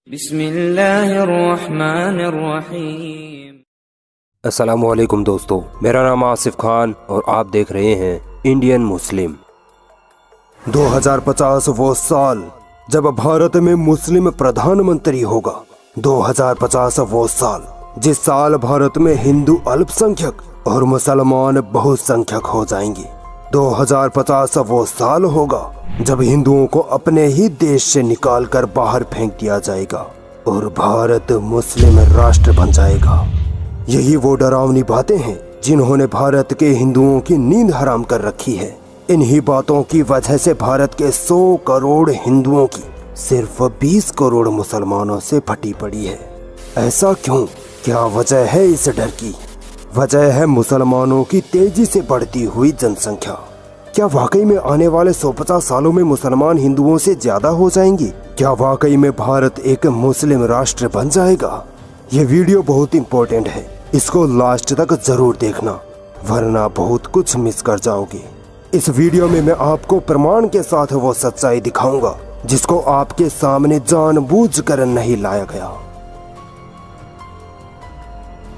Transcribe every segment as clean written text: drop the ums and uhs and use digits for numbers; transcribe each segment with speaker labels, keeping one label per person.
Speaker 1: बिस्मिल्लाहिर्रहमानिर्रहीम।
Speaker 2: अस्सलामुअलैकुम दोस्तों, मेरा नाम आसिफ खान और आप देख रहे हैं इंडियन मुस्लिम। 2050 वो साल जब भारत में मुस्लिम प्रधानमंत्री होगा। 2050 वो साल जिस साल भारत में हिंदू अल्पसंख्यक और मुसलमान बहुसंख्यक हो जाएंगे। 2050 वो साल होगा जब हिंदुओं को अपने ही देश से निकालकर बाहर फेंक दिया जाएगा और भारत मुस्लिम राष्ट्र बन जाएगा। यही वो डरावनी बातें हैं जिन्होंने भारत के हिंदुओं की नींद हराम कर रखी है। इन्हीं बातों की वजह से भारत के 100 करोड़ हिंदुओं की सिर्फ 20 करोड़ मुसलमानों से फटी पड़ी है। ऐसा क्यों? क्या वजह है इस डर की? वजह है मुसलमानों की तेजी से बढ़ती हुई जनसंख्या। क्या वाकई में आने वाले 150 सालों में मुसलमान हिंदुओं से ज्यादा हो जाएंगे? क्या वाकई में भारत एक मुस्लिम राष्ट्र बन जाएगा? ये वीडियो बहुत इम्पोर्टेंट है, इसको लास्ट तक जरूर देखना वरना बहुत कुछ मिस कर जाओगे। इस वीडियो में मैं आपको प्रमाण के साथ वो सच्चाई दिखाऊंगा जिसको आपके सामने जानबूझकर नहीं लाया गया।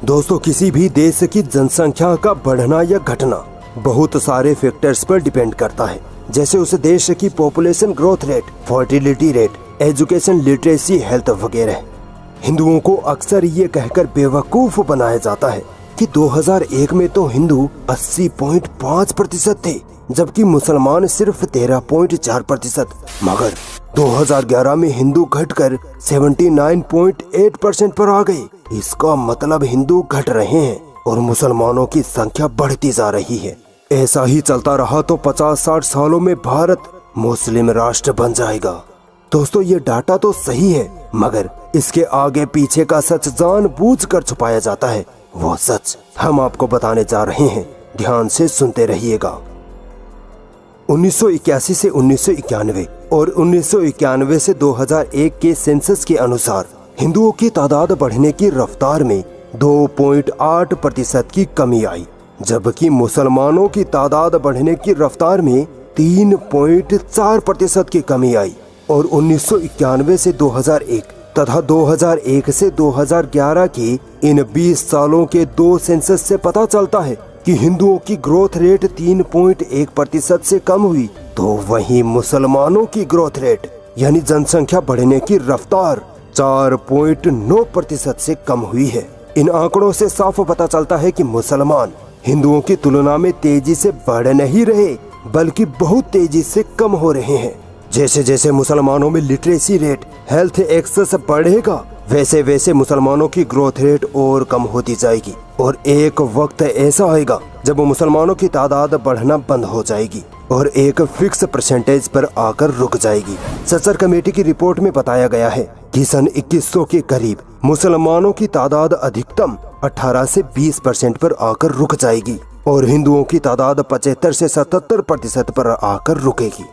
Speaker 2: दोस्तों, किसी भी देश की जनसंख्या का बढ़ना या घटना बहुत सारे फैक्टर्स पर डिपेंड करता है, जैसे उस देश की population growth rate, fertility rate, education, literacy, health वगैरह। हिंदुओं को अक्सर ये कहकर बेवकूफ बनाया जाता है कि 2001 में तो हिंदू 80.5% थे जबकि मुसलमान सिर्फ 13.4%। मगर 2011 में हिंदू घटकर 79.8% पर आ गए। इसका मतलब हिंदू घट रहे हैं और मुसलमानों की संख्या बढ़ती जा रही है। ऐसा ही चलता रहा तो 50-60 सालों में भारत मुस्लिम राष्ट्र बन जाएगा। दोस्तों, ये डाटा तो सही है मगर इसके आगे पीछे का सच जानबूझकर छुपाया जाता है। वो सच हम आपको बताने जा रहे हैं, ध्यान से सुनते रहिएगा। 1981 से 1991 और 1991 से 2001 के सेंसस के अनुसार हिंदुओं की तादाद बढ़ने की रफ्तार में 2.8% की कमी आई, जबकि मुसलमानों की तादाद बढ़ने की रफ्तार में 3.4% की कमी आई। और 1991 से 2001 तथा 2001 से 2011 के इन 20 सालों के 2 सेंसस से पता चलता है कि हिंदुओं की ग्रोथ रेट 3.1% से कम हुई, तो वहीं मुसलमानों की ग्रोथ रेट यानी जनसंख्या बढ़ने की रफ्तार 4.9% से कम हुई है। इन आंकड़ों से साफ पता चलता है कि मुसलमान हिंदुओं की तुलना में तेजी से बढ़ नहीं रहे बल्कि बहुत तेजी से कम हो रहे हैं। जैसे जैसे मुसलमानों में लिटरेसी रेट, हेल्थ एक्सेस बढ़ेगा वैसे वैसे मुसलमानों की ग्रोथ रेट और कम होती जाएगी और एक वक्त ऐसा आएगा जब मुसलमानों की तादाद बढ़ना बंद हो जाएगी और एक फिक्स परसेंटेज पर आकर रुक जाएगी। सचर कमेटी की रिपोर्ट में बताया गया है कि सन 2100 के करीब मुसलमानों की तादाद अधिकतम 18 से 20% पर आकर रुक जाएगी और हिंदुओं की तादाद 75 से 77% पर आकर रुकेगी।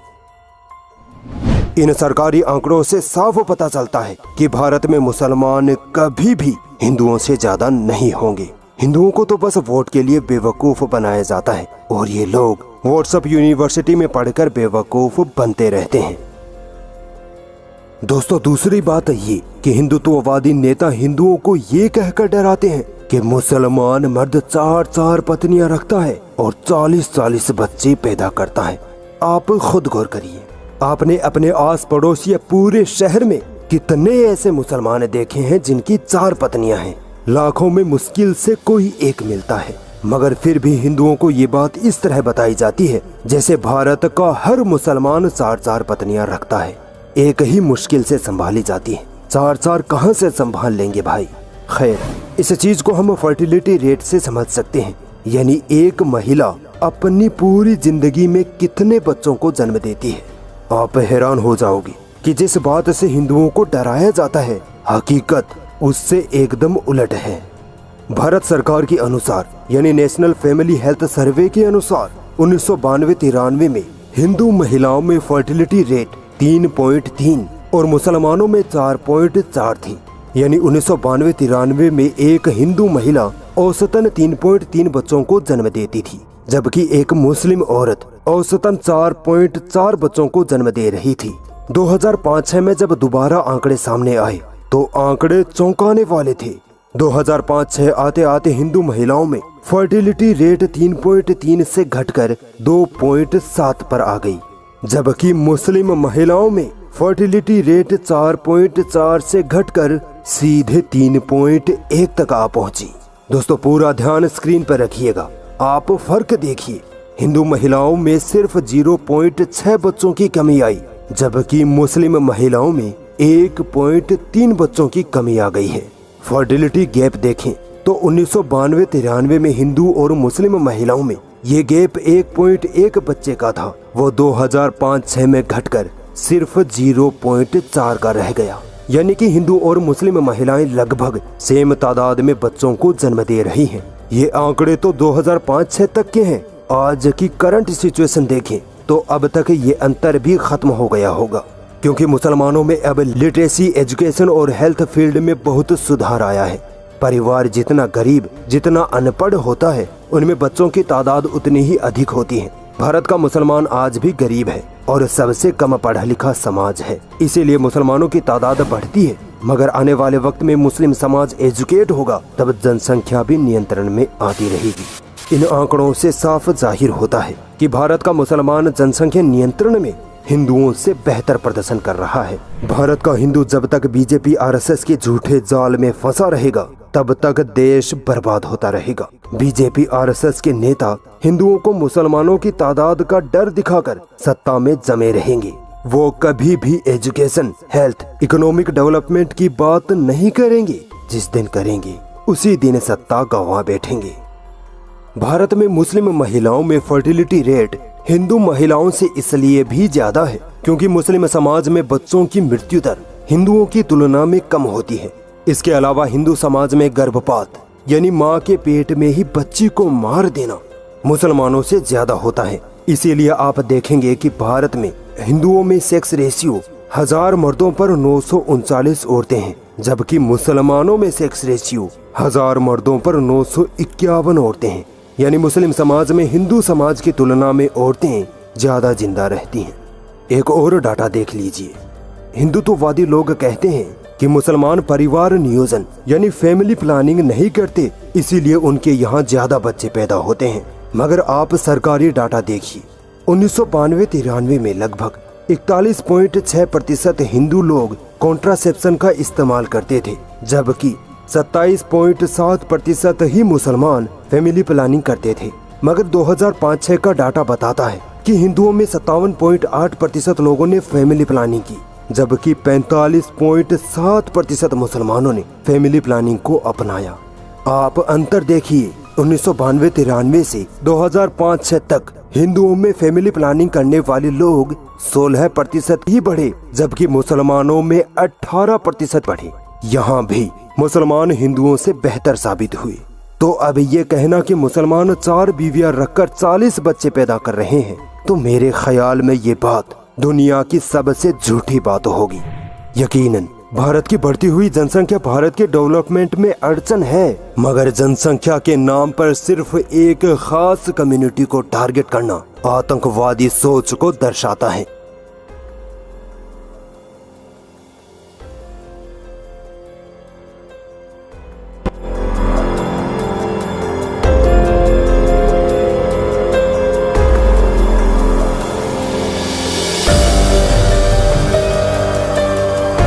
Speaker 2: इन सरकारी आंकड़ों से साफ पता चलता है कि भारत में मुसलमान कभी भी हिंदुओं से ज्यादा नहीं होंगे। हिंदुओं को तो बस वोट के लिए बेवकूफ बनाया जाता है और ये लोग व्हाट्सएप यूनिवर्सिटी में पढ़कर बेवकूफ बनते रहते हैं। दोस्तों, दूसरी बात ये कि हिंदुत्ववादी नेता हिंदुओं को ये कहकर डराते हैं कि मुसलमान मर्द 4 पत्नियां रखता है और 40 बच्चे पैदा करता है। आप खुद गौर करिए, आपने अपने आस पड़ोस या पूरे शहर में कितने ऐसे मुसलमान देखे हैं जिनकी 4 पत्नियां हैं? लाखों में मुश्किल से कोई एक मिलता है, मगर फिर भी हिंदुओं को ये बात इस तरह बताई जाती है जैसे भारत का हर मुसलमान 4 पत्नियां रखता है। एक ही मुश्किल से संभाली जाती है, 4 कहां से संभाल लेंगे भाई? खैर, इस चीज को हम फर्टिलिटी रेट से समझ सकते हैं, यानी एक महिला अपनी पूरी जिंदगी में कितने बच्चों को जन्म देती है। आप हैरान हो जाओगे कि जिस बात से हिंदुओं को डराया जाता है हकीकत उससे एकदम उलट है। भारत सरकार के अनुसार यानी नेशनल फैमिली हेल्थ सर्वे के अनुसार 1992-93 में हिंदू महिलाओं में फर्टिलिटी रेट 3.3 और मुसलमानों में 4.4 थी। यानी 1992-93 में एक हिंदू महिला औसतन 3.3 बच्चों को जन्म देती थी, जबकि एक मुस्लिम औरत औसतन 4.4 बच्चों को जन्म दे रही थी। 2005-6 में जब दोबारा आंकड़े सामने आए तो आंकड़े चौंकाने वाले थे। 2005-06 आते आते हिंदू महिलाओं में फर्टिलिटी रेट 3.3 से घटकर 2.7 पर आ गई, जबकि मुस्लिम महिलाओं में फर्टिलिटी रेट 4.4 से घटकर सीधे 3.1 तक आ पहुंची। दोस्तों पूरा ध्यान स्क्रीन पर रखिएगा, आप फर्क देखिए। हिंदू महिलाओं में सिर्फ 0.6 बच्चों की कमी आई, जबकि मुस्लिम महिलाओं में 1.3 बच्चों की कमी आ गई है। फर्टिलिटी गैप देखें तो 1992-93 में हिंदू और मुस्लिम महिलाओं में ये गैप 1.1 बच्चे का था, वो 2005-06 में घटकर सिर्फ 0.4 का रह गया। यानी कि हिंदू और मुस्लिम महिलाएं लगभग सेम तादाद में बच्चों को जन्म दे रही हैं। ये आंकड़े तो 2005-06 तक के हैं। आज की करंट सिचुएशन देखें तो अब तक ये अंतर भी खत्म हो गया होगा, क्योंकि मुसलमानों में अब लिटरेसी, एजुकेशन और हेल्थ फील्ड में बहुत सुधार आया है। परिवार जितना गरीब, जितना अनपढ़ होता है, उनमें बच्चों की तादाद उतनी ही अधिक होती है। भारत का मुसलमान आज भी गरीब है और सबसे कम पढ़ा लिखा समाज है, इसीलिए मुसलमानों की तादाद बढ़ती है। मगर आने वाले वक्त में मुस्लिम समाज एजुकेट होगा, तब जनसंख्या भी नियंत्रण में आती रहेगी। इन आंकड़ों से साफ जाहिर होता है कि भारत का मुसलमान जनसंख्या नियंत्रण में हिंदुओं से बेहतर प्रदर्शन कर रहा है। भारत का हिंदू जब तक बीजेपी आरएसएस के झूठे जाल में फंसा रहेगा, तब तक देश बर्बाद होता रहेगा। बीजेपी आरएसएस के नेता हिंदुओं को मुसलमानों की तादाद का डर दिखाकर सत्ता में जमे रहेंगे। वो कभी भी एजुकेशन, हेल्थ, इकोनॉमिक डेवलपमेंट की बात नहीं करेंगे। जिस दिन करेंगे उसी दिन सत्ता गंवा बैठेंगे। भारत में मुस्लिम महिलाओं में फर्टिलिटी रेट हिंदू महिलाओं से इसलिए भी ज्यादा है क्योंकि मुस्लिम समाज में बच्चों की मृत्यु दर हिंदुओं की तुलना में कम होती है। इसके अलावा हिंदू समाज में गर्भपात यानी माँ के पेट में ही बच्ची को मार देना मुसलमानों से ज्यादा होता है। इसीलिए आप देखेंगे कि भारत में हिंदुओं में सेक्स रेशियो 1000 मर्दों पर 939 औरतें हैं, जबकि मुसलमानों में सेक्स रेशियो 1000 मर्दों पर 951 औरतें हैं। यानी मुस्लिम समाज में हिंदू समाज की तुलना में औरतें ज्यादा जिंदा रहती हैं। एक और डाटा देख लीजिए। हिंदुत्ववादी लोग कहते हैं कि मुसलमान परिवार नियोजन यानी फैमिली प्लानिंग नहीं करते, इसीलिए उनके यहाँ ज्यादा बच्चे पैदा होते हैं। मगर आप सरकारी डाटा देखिए, 1992-93 में लगभग 41.6% हिंदू लोग कॉन्ट्रासेप्शन का इस्तेमाल करते थे, जबकि 27.7% ही मुसलमान फैमिली प्लानिंग करते थे। मगर 2005-06 का डाटा बताता है कि हिंदुओं में 57.8% लोगों ने फैमिली प्लानिंग की, जबकि 45.7% मुसलमानों ने फैमिली प्लानिंग को अपनाया। आप अंतर देखिए, 1992-93 से 2005-06 तक हिंदुओं में फैमिली प्लानिंग करने वाले लोग 16% ही बढ़े, जबकि मुसलमानों में 18% बढ़े। यहाँ भी मुसलमान हिंदुओं से बेहतर साबित हुए। तो अब ये कहना कि मुसलमान 4 बीवियां रखकर 40 बच्चे पैदा कर रहे हैं, तो मेरे ख्याल में ये बात दुनिया की सबसे झूठी बात होगी। यकीनन भारत की बढ़ती हुई जनसंख्या भारत के डेवलपमेंट में अड़चन है, मगर जनसंख्या के नाम पर सिर्फ एक खास कम्युनिटी को टारगेट करना आतंकवादी सोच को दर्शाता है।